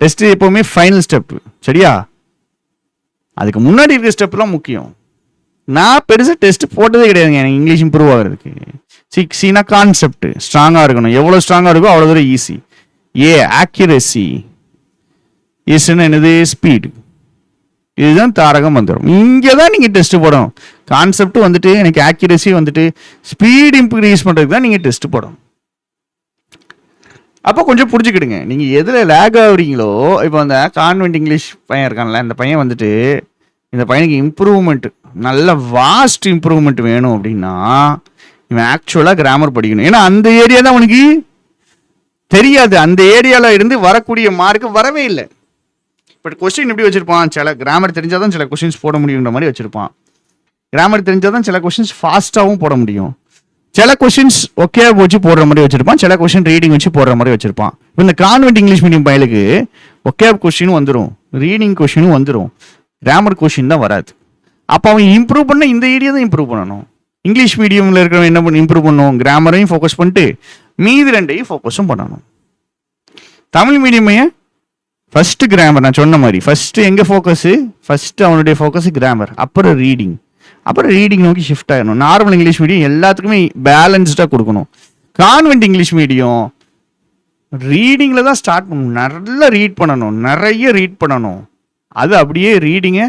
Speaker 1: டெஸ்ட்டு எப்போவுமே ஃபைனல் ஸ்டெப்பு. சரியா? அதுக்கு முன்னாடி இருக்கிற ஸ்டெப்லாம் முக்கியம். நான் பெருசாக டெஸ்ட் போட்டதே கிடையாதுங்க எனக்கு இங்கிலீஷ் இம்ப்ரூவ் ஆகிறதுக்கு. சினா கான்செப்ட் ஸ்ட்ராங்காக இருக்கணும், எவ்வளோ ஸ்ட்ராங்காக இருக்கோ அவ்வளோ தூரம் ஈஸி. ஆக்யூரசி, இஸ்ன்னு என்னது, ஸ்பீடு, இதுதான் தாரகம் வந்துடும். இங்கே தான் நீங்கள் டெஸ்ட் போடணும். கான்செப்ட் வந்துட்டு எனக்கு ஆக்யூரசி வந்துட்டு ஸ்பீட் இன்க்ரீஸ் பண்ணுறதுக்கு தான் நீங்கள் டெஸ்ட் போடணும். அப்போ கொஞ்சம் புரிஞ்சுக்கிடுங்க, நீங்கள் எதில் லேக் ஆகுறீங்களோ. இப்போ அந்த கான்வென்ட் இங்கிலீஷ் பையன் இருக்கான்ல, இந்த பையன் வந்துட்டு இந்த பையனுக்கு இம்ப்ரூவ்மெண்ட், நல்ல வாஸ்ட் இம்ப்ரூவ்மெண்ட் வேணும் அப்படின்னா இவன் ஆக்சுவலாக கிராமர் படிக்கணும். ஏன்னா அந்த ஏரியா தான் உனக்கு தெரியாது, அந்த ஏரியாவில் இருந்து வரக்கூடிய மார்க்கு வரவே இல்லை. பட் கொஸ்டின் எப்படி வச்சிருப்பான், சில கிராமர் தெரிஞ்சாதான் சில கொஸ்டின்ஸ் போட முடியுன்ற மாதிரி வச்சிருப்பான். கிராமர் தெரிஞ்சாதான் சில கொஸ்டின்ஸ் ஃபாஸ்ட்டாகவும் போட முடியும். சில கொஸ்டின்ஸ் ஓகே வச்சு போடுற மாதிரி வச்சிருப்பான், சில கொஸ்டின் ரீடிங் வச்சு போடுற மாதிரி வச்சிருப்பான். இந்த கான்வென்ட் இங்கிலீஷ் மீடியம் பையலுக்கு ஓகே கொஸ்டினும் வந்துடும், ரீடிங் கொஸ்டினும் வந்துடும், கிராமர் கொஸ்டின் தான் வராது. அப்போ அவன் இம்ப்ரூவ் பண்ண இந்த ஏரியா தான் இம்ப்ரூவ் பண்ணணும். இங்கிலீஷ் மீடியமில் இருக்கிறவன் என்ன பண்ணி இம்ப்ரூவ் பண்ணணும், கிராமரையும் ஃபோக்கஸ் பண்ணிட்டு மீதி ரெண்டையும் ஃபோக்கஸும் பண்ணணும். தமிழ் மீடியமைய ஃபர்ஸ்ட் கிராமர், நான் சொன்ன மாதிரி ஃபர்ஸ்ட் எங்கே ஃபோக்கஸு, ஃபர்ஸ்ட் அவனுடைய ஃபோக்கஸ் கிராமர், அப்புறம் ரீடிங், அப்புறம் ரீடிங் நோக்கி ஷிஃப்ட் ஆகணும். நார்மல் இங்கிலீஷ் மீடியம் எல்லாத்துக்குமே பேலன்ஸ்டாக கொடுக்கணும். கான்வென்ட் இங்கிலீஷ் மீடியம் ரீடிங்கில் தான் ஸ்டார்ட் பண்ணணும், நல்லா ரீட் பண்ணணும், நிறைய ரீட் பண்ணணும். அது அப்படியே ரீடிங்கை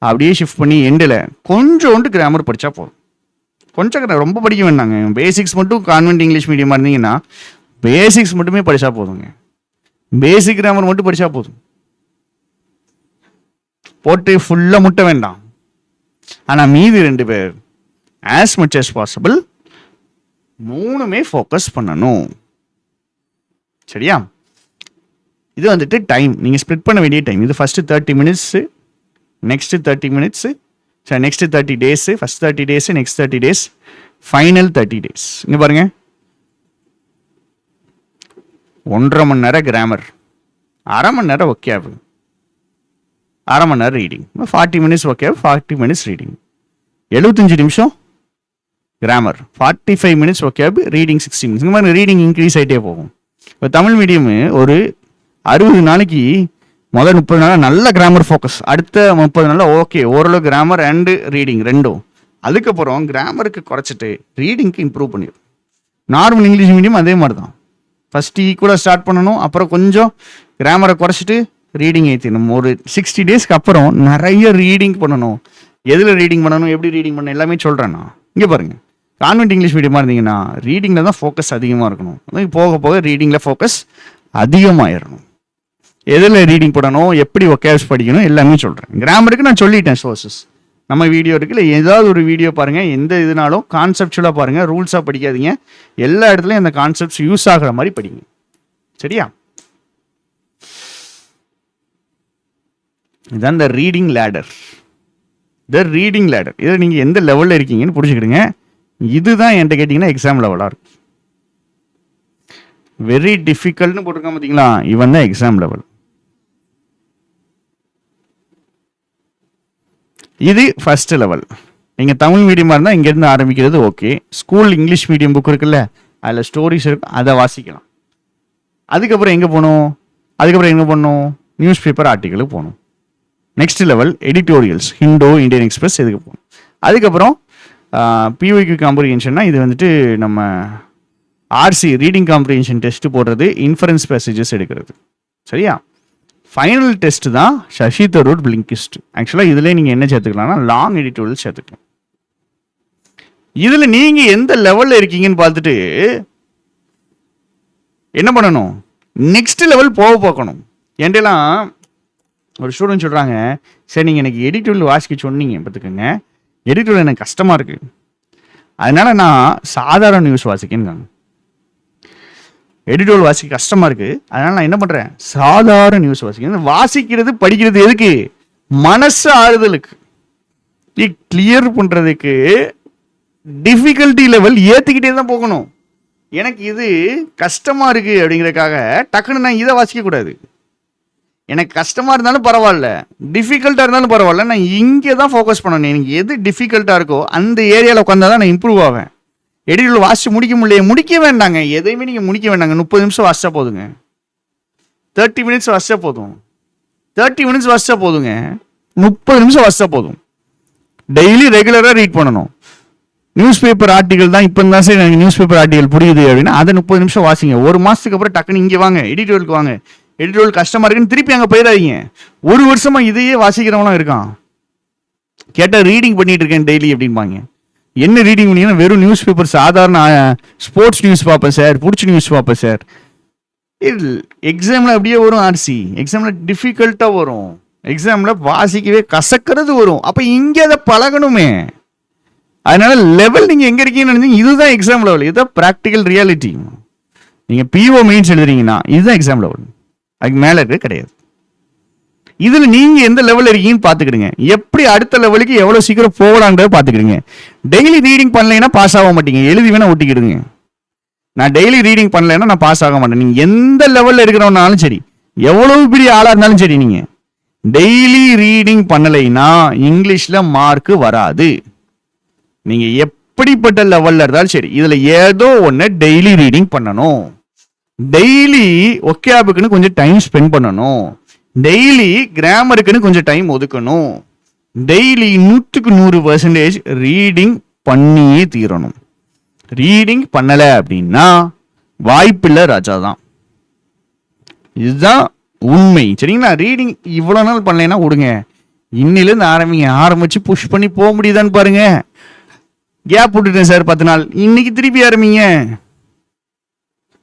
Speaker 1: அப்படியே ஷிஃப்ட் பண்ணி எண்டில் கொஞ்சோண்டு கிராமர் படித்தா போதும், கொஞ்சம் ரொம்ப படிக்க வேண்டாங்க. பேசிக்ஸ் மட்டும் கான்வென்ட் இங்கிலீஷ் மீடியமாக இருந்தீங்கன்னா பேசிக்ஸ் மட்டுமே படித்தா போதுங்க. பேசிக் கிராமர் மட்டும் படித்தா போதும், போட்டு ஃபுல்லாக முட்ட வேண்டாம். ஆனால் மீதி 2 பேர் ஆஸ் மச் as பாசிபிள் 3மே ஃபோக்கஸ் பண்ணணும். சரியா? இது வந்துட்டு டைம் நீங்கள் ஸ்ப்ளிட் பண்ண வேண்டிய டைம். இது ஃபஸ்ட்டு 30 மினிட்ஸு, நெக்ஸ்ட்டு 30 மினிட்ஸு, சரி next 30 days, first 30 days, next 30 days, final 30 days. இங்கே பாருங்க, 1.5 மணி நேரம் கிராமர், 1/2 மணி நேரம் ஒக்கேபு, 1/2 மணி நேரம் ரீடிங், 40 மினிட்ஸ் ஒக்கேபு, 40 மினிட்ஸ் ரீடிங், 75 நிமிஷம் கிராமர், 45 மினிட்ஸ் ஒக்கேபு, ரீடிங் 60 மினிட்ஸ். இந்த மாதிரி ரீடிங் இன்க்ரீஸ் ஆகிட்டே போகும். இப்போ தமிழ் மீடியமு ஒரு 60 நாளைக்கு முதல் 30 நாள் நல்ல கிராமர் ஃபோக்கஸ், அடுத்த 30 நாளில் ஓகே ஓரளவு கிராமர் அண்டு ரீடிங் ரெண்டும். அதுக்கப்புறம் கிராமருக்கு குறைச்சிட்டு ரீடிங்க்கு இம்ப்ரூவ் பண்ணிடும். நார்மல் இங்கிலீஷ் மீடியம் அதே மாதிரி தான், ஃபஸ்ட்டு ஈக்குவலாக ஸ்டார்ட் பண்ணணும், அப்புறம் கொஞ்சம் கிராமரை குறைச்சிட்டு ரீடிங் ஏற்றிடணும். ஒரு 60 டேஸ்க்கு அப்புறம் நிறைய ரீடிங் பண்ணணும். எதில் ரீடிங் பண்ணணும், எப்படி ரீடிங் பண்ணணும் எல்லாமே சொல்கிறேன் நான். இங்கே பாருங்கள், கான்வென்ட் இங்கிலீஷ் மீடியமாக இருந்தீங்கன்னா ரீடிங்கில் தான் ஃபோக்கஸ் அதிகமாக இருக்கணும். போக போக ரீடிங்கில் ஃபோக்கஸ் அதிகமாகிடணும். எதில் ரீடிங் பண்ணணும், எப்படி ஒக்கேப்ஸ் படிக்கணும் எல்லாமே சொல்கிறேன். கிராமருக்கு நான் சொல்லிட்டேன் சோர்சஸ் நம்ம வீடியோ இருக்குல்ல, ஏதாவது ஒரு வீடியோ பாருங்கள், எந்த இதுனாலும் கான்செப்டுவலாக பாருங்கள், ரூல்ஸாக படிக்காதீங்க. எல்லா இடத்துலையும் அந்த கான்செப்ட்ஸ் யூஸ் ஆகிற மாதிரி படிங்க. சரியா? இதுதான் இந்த ரீடிங் லேடர். ரீடிங் லேடர் இதில் நீங்கள் எந்த லெவலில் இருக்கீங்கன்னு புரிஞ்சுக்கிடுங்க. இதுதான் என்கிட்ட கேட்டிங்கன்னா எக்ஸாம் லெவலாக இருக்கும். வெரி டிஃபிகல்ட்னு போட்டிருக்கான் பார்த்தீங்களா, இவன் தான் எக்ஸாம் லெவல். இது ஃபர்ஸ்ட் லெவல். நீங்கள் தமிழ் மீடியமாக இருந்தால் இங்கேருந்து ஆரம்பிக்கிறது okay. School English medium book இருக்குல்ல, அதில் ஸ்டோரிஸ் இருக்கும், அதை வாசிக்கலாம். அதுக்கப்புறம் எங்கே போகணும், நியூஸ் பேப்பர் ஆர்டிக்கலுக்கு போகணும். Next level editorials, Hindu, Indian Express, இதுக்கு போகணும். அதுக்கப்புறம் பிஒய்க்கு காம்ப்ரிஹென்ஷன்னா இது வந்துட்டு நம்ம ஆர்சி ரீடிங் காம்ப்ரிஹென்ஷன் டெஸ்ட் போடுறது, இன்ஃபரன்ஸ் பேசேஜஸ் எடுக்கிறது. சரியா? ஃபைனல் டெஸ்ட் தான் சசி தரூர் பிளிங்கிஸ்ட். ஆக்சுவலாக இதில் நீங்கள் என்ன சேர்த்துக்கலாம்னா லாங் எடிட்டோரியல் சேர்த்துக்கலாம். இதில் நீங்கள் எந்த லெவலில் இருக்கீங்கன்னு பார்த்துட்டு என்ன பண்ணணும், நெக்ஸ்ட் லெவல் பார்க்கணும். என்கிட்டலாம் ஒரு ஸ்டூடெண்ட் சொல்கிறாங்க, சரி நீங்கள் எனக்கு எடிட்டோரியல் வாசிக்க சொன்னீங்க, பார்த்துக்கோங்க எடிட்டோரியல் எனக்கு கஷ்டமாக இருக்குது, அதனால் நான் சாதாரண நியூஸ் வாசிக்கேன்னு. எடிட்டோரியல் வாசிக்க கஷ்டமாக இருக்குது, அதனால் நான் என்ன பண்ணுறேன், சாதாரண நியூஸ் வாசிக்கிறேன். வாசிக்கிறது படிக்கிறது எதுக்கு, மனசு ஆறுதலுக்கு, கிளியர் பண்ணுறதுக்கு. டிஃபிகல்ட்டி லெவல் ஏற்றிக்கிட்டே தான் போகணும். எனக்கு இது கஷ்டமாக இருக்குது அப்படிங்கிறதுக்காக டக்குன்னு நான் இதை வாசிக்கக்கூடாது. எனக்கு கஷ்டமாக இருந்தாலும் பரவாயில்ல, டிஃபிகல்ட்டாக இருந்தாலும் பரவாயில்ல, நான் இங்கே தான் ஃபோக்கஸ் பண்ணணும். எனக்கு எது டிஃபிகல்ட்டாக இருக்கோ அந்த ஏரியாவில் உட்காந்தா தான் நான் இம்ப்ரூவ் ஆவேன். எடிட்டோரியல் வாசிச்சு முடிக்க வேண்டாங்க, எதையுமே நீங்கள் முடிக்க வேண்டாங்க. 30 நிமிஷம் வாசிச்சா போதுங்க, 30 மினிட்ஸ் வாசிச்சா போதும், 30 மினிட்ஸ் வாசிச்சா போதுங்க, 30 நிமிஷம் வாசிச்சா போதும். டெய்லி ரெகுலராக ரீட் பண்ணணும். நியூஸ் பேப்பர் ஆர்டிகல் தான் இப்போ தான் சரி எனக்கு நியூஸ் பேப்பர் ஆர்டிகல் புரியுது அப்படின்னா அதை 30 நிமிஷம் வாசிங்க. ஒரு மாதத்துக்கு அப்புறம் டக்குன்னு இங்கே வாங்க, எடிட்டோரியலுக்கு வாங்க. எடிட்டோரியல் கஷ்டமாக இருக்குன்னு திருப்பி அங்கே போயிடாதீங்க. ஒரு வருஷமா இதையே வாசிக்கிறவனும் இருக்கான். கேட்டால் ரீடிங் பண்ணிட்டு இருக்கேன் டெய்லி அப்படின்பாங்க. என்ன ரீடிங் பண்ணீங்கன்னா வெறும் நியூஸ் பேப்பர், சாதாரண ஸ்போர்ட்ஸ் நியூஸ் பார்ப்பேன் சார், பிடிச்ச நியூஸ் பார்ப்பேன் சார். எக்ஸாமில் அப்படியே வரும், ஆர்சி எக்ஸாமில் டிஃபிகல்ட்டாக வரும், எக்ஸாமில் வாசிக்கவே கசக்கிறது வரும். அப்போ இங்கே அதை பழகணுமே. அதனால லெவல் நீங்கள் எங்கே இருக்கீங்கன்னு நினைச்சீங்க, இதுதான் எக்ஸாம் லெவல், இதுதான் ப்ராக்டிக்கல் ரியாலிட்டி. நீங்கள் பிஓ மெயின்ஸ் எழுதுறீங்கன்னா இதுதான் எக்ஸாம் லெவல், அதுக்கு மேலே இருக்க கிடையாது. இதில் நீங்கள் எந்த லெவலில் இருக்கீங்கன்னு பார்த்துக்கிடுங்க. எப்படி அடுத்த லெவலுக்கு எவ்வளோ சீக்கிரம் போகலான்றதை பார்த்துக்கிடுங்க. டெய்லி ரீடிங் பண்ணலைன்னா பாஸ் ஆக மாட்டீங்க, எழுதி வேணா ஒட்டிக்கிடுங்க. நான் டெய்லி ரீடிங் பண்ணலைன்னா நான் பாஸ் ஆக மாட்டேன். நீங்கள் எந்த லெவலில் இருக்கிறவனாலும் சரி, எவ்வளவு பெரிய ஆளாக இருந்தாலும் சரி, நீங்கள் டெய்லி ரீடிங் பண்ணலைன்னா இங்கிலீஷில் மார்க்கு வராது. நீங்கள் எப்படிப்பட்ட லெவலில் இருந்தாலும் சரி, இதில் ஏதோ ஒன்று டெய்லி ரீடிங் பண்ணணும். டெய்லி ஒக்கேபுக்குன்னு கொஞ்சம் டைம் ஸ்பெண்ட் பண்ணணும். டெய்லி கிராமருக்குன்னு கொஞ்சம் டைம் ஒதுக்கணும். டெய்லி 100% ரீடிங் பண்ணியே தீரணும். ரீடிங் பண்ணலை அப்படின்னா வாய்ப்பில்லை ராஜா தான். இதுதான் உண்மை. சரிங்களா? ரீடிங் இவ்வளோ நாள் பண்ணலைன்னா விடுங்க, இன்னிலேருந்து ஆரம்பிச்சு புஷ் பண்ணி போக முடியுதான்னு பாருங்க. கேப் விட்டுட்டேன் சார் 10 நாள், இன்னைக்கு திருப்பி ஆரம்பிங்க.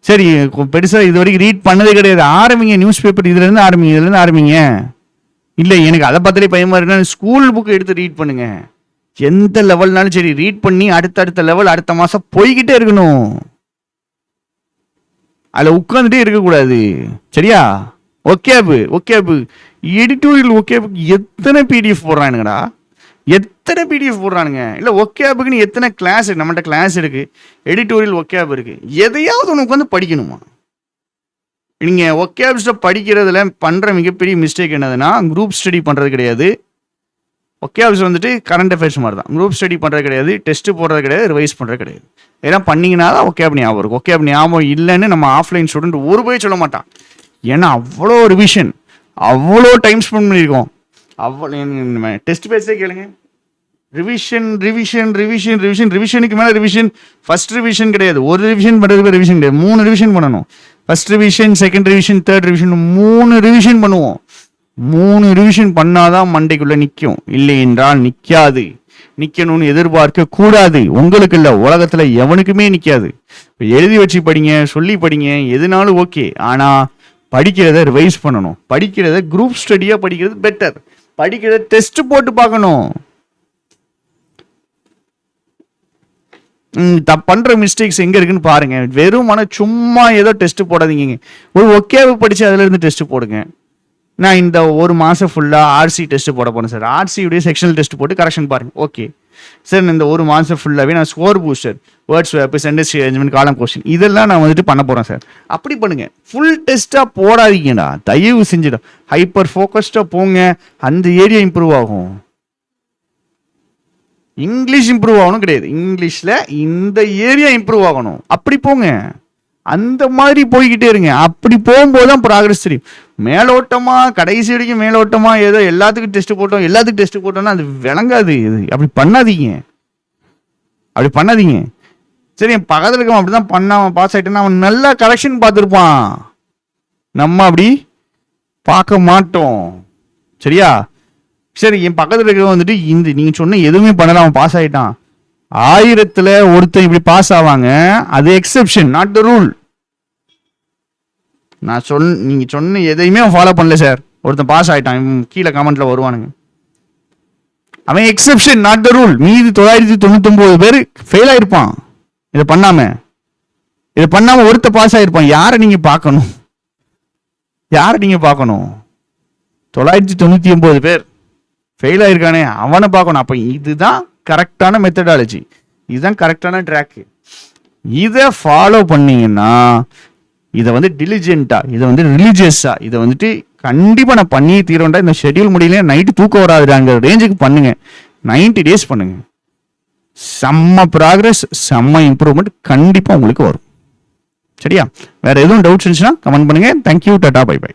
Speaker 1: சரி பெருசா இது வரைக்கும் ரீட் பண்ணதே கிடையாது, ஆரம்பிங்க. நியூஸ் பேப்பர் இதுல இருந்து ஆரம்பிங்க. இல்லை எனக்கு அதை பார்த்தாலே பயமா இருக்குன்னா ஸ்கூல் புக் எடுத்து ரீட் பண்ணுங்க. எந்த லெவல்னாலும் சரி ரீட் பண்ணி அடுத்த லெவல் அடுத்த மாசம் போய்கிட்டே இருக்கணும். அதில் உட்காந்துட்டே இருக்கக்கூடாது. சரியா? ஒகேபு எடிட்டோரியல் ஒகேபுக்கு எத்தனை பிடிஎஃப் போடுறானுங்கடா, எத்தனை பிடிஎஃப் போடுறானுங்க. இல்லை ஒகேபுக்குன்னு எத்தனை கிளாஸ், நம்மகிட்ட கிளாஸ் இருக்கு, எடிட்டோரியல் ஒகேப் இருக்கு. எதையாவது ஒன்று உட்காந்து படிக்கணுமா? நீங்கள் ஒகேப்ஸ்ட படிக்கிறதுல பண்ணுற மிகப்பெரிய மிஸ்டேக் என்னதுன்னா, குரூப் ஸ்டடி பண்ணுறது கிடையாது. ஒகேப்ஸ் வந்துட்டு கரண்ட் அஃபேர்ஸ் மாதிரி தான். குரூப் ஸ்டடி பண்ணுறது கிடையாது, டெஸ்ட் போடுறது கிடையாது, ரிவைஸ் பண்ணுறது கிடையாது. இதெல்லாம் பண்ணிங்கன்னா தான் ஒகேப் ஞாபகம் இருக்கும். ஒகேப் ஞாபகம் இல்லைன்னு நம்ம ஆஃப்லைன் ஸ்டூடெண்ட் ஒரு போய் சொல்ல மாட்டான். ஏன்னா அவ்வளோ ரிவிஷன், அவ்வளோ டைம் ஸ்பெண்ட் பண்ணியிருக்கோம். அவ்வளோ டெஸ்ட் பேஸே கேளுங்க. ரிவிஷனுக்கு மேலே ரிவிஷன். ஃபர்ஸ்ட் ரிவிஷன் கிடையாது, ஒரு ரிவிஷன் பண்ணுறதுக்கு ரிவிஷன் கிடையாது, 3 ரிவிஷன் பண்ணணும். First revision, second revision, third revision, 3 revision பண்ணுவோம். 3 ரிவிஷன் பண்ணாதான் மண்டைக்குள்ள நிற்கும், இல்லை என்றால் நிற்காது. நிற்கணும்னு எதிர்பார்க்க கூடாது. உங்களுக்கு இல்லை, உலகத்துல எவனுக்குமே நிற்காது. எழுதி வச்சு படிங்க, சொல்லி படிங்க, எதுனாலும் ஓகே. ஆனா படிக்கிறத ரிவைஸ் பண்ணணும். படிக்கிறத குரூப் ஸ்டடியா படிக்கிறது பெட்டர். படிக்கிறத டெஸ்ட் போட்டு பார்க்கணும். பண்ற மிஸ்டேக்ஸ் எங்க இருக்குன்னு பாருங்க. வெறும் சும்மா ஏதோ டெஸ்ட் போடாதீங்க. ஒரு ஒகேவை படிச்சு அதுல இருந்து டெஸ்ட் போடுங்க. நான் இந்த ஒரு மாசம் ஃபுல்லா ஆர்சி டெஸ்ட் போட போறேன் சார். ஆர்சியுடைய செக்ஷனல் டெஸ்ட் போட்டு கரெக்ஷன் பாருங்க. ஓகே சார், இந்த ஒரு மாசம் ஃபுல்லாவே நான் score booster, words swap, sentence arrangement, காலம் கொஸ்டின் இதெல்லாம் நான் வந்துட்டு பண்ண போறேன் சார். அப்படி பண்ணுங்க. ஃபுல் டெஸ்டா போடாதீங்கடா, தயவு செஞ்சுடா. ஹைப்பர் ஃபோக்கஸ்டா போங்க, அந்த ஏரியா இம்ப்ரூவ் ஆகும். இங்கிலீஷ் இம்ப்ரூவ் ஆகணும் கிடையாது, இங்கிலீஷ்ல இந்த ஏரியா இம்ப்ரூவ் ஆகணும். அப்படி போங்க, அந்த மாதிரி போய்கிட்டே இருங்க. அப்படி போகும்போது தான் ப்ராக்ரஸ் தெரியும். மேலோட்டமா கடைசி வரைக்கும் மேலோட்டமா ஏதோ எல்லாத்துக்கும் டெஸ்ட் போட்டோம்னா அது விளங்காது. இது அப்படி பண்ணாதீங்க. சரி, என் பக்கத்துல இருக்கவன் அப்படிதான் பண்ணாம பாஸ் ஆயிட்டேன்னா அவன் நல்லா கரெக்ஷன் பார்த்துருப்பான். நம்ம அப்படி பார்க்க மாட்டோம். சரியா? சரி, என் பக்கத்துல இருக்கிறவன் வந்துட்டு நீங்க சொன்ன எதுவுமே பண்ணல, அவன் பாஸ் ஆயிட்டான். 1000ல் ஒருத்தன் இப்படி பாஸ் ஆவாங்க. அது எக்ஸெப்ஷன், நாட் த ரூல். நீங்க சொன்ன எதையுமே அவன் ஃபாலோ பண்ணல சார், ஒருத்தன் பாஸ் ஆயிட்டான், கீழே கமெண்ட்ல வருவானுங்க. அவன் எக்ஸெப்ஷன், நாட் த ரூல். மீதி 999 பேர் ஃபெயில் ஆயிருப்பான். இதை பண்ணாம ஒருத்த பாஸ் ஆயிருப்பான். யாரை நீங்க பார்க்கணும்? 999 பேர் ஃபெயில் ஆயிருக்கானே, அவனை பார்க்கணும். அப்ப இதுதான் கரெக்டான மெத்தடாலஜி, இதுதான் கரெக்டான ட்ராக். இதை ஃபாலோ பண்ணீங்கன்னா, இதை வந்து டிலிஜென்ட்டா, இதை வந்து ரிலீஜியஸா, இதை வந்துட்டு கண்டிப்பா நான் பண்ணி தீரோண்டா, இந்த ஷெட்யூல் முடியல, நைட்டு தூக்கம் வராதுங்கிற ரேஞ்சுக்கு பண்ணுங்க. 90 days பண்ணுங்க. செம்ம ப்ராக்ரஸ், செம்ம இம்ப்ரூவ்மெண்ட் கண்டிப்பா உங்களுக்கு வரும். சரியா? வேற எதுவும் டவுட்ஸ் இருந்துச்சுன்னா கமெண்ட் பண்ணுங்க. தேங்க்யூ, டாடா, பை பை.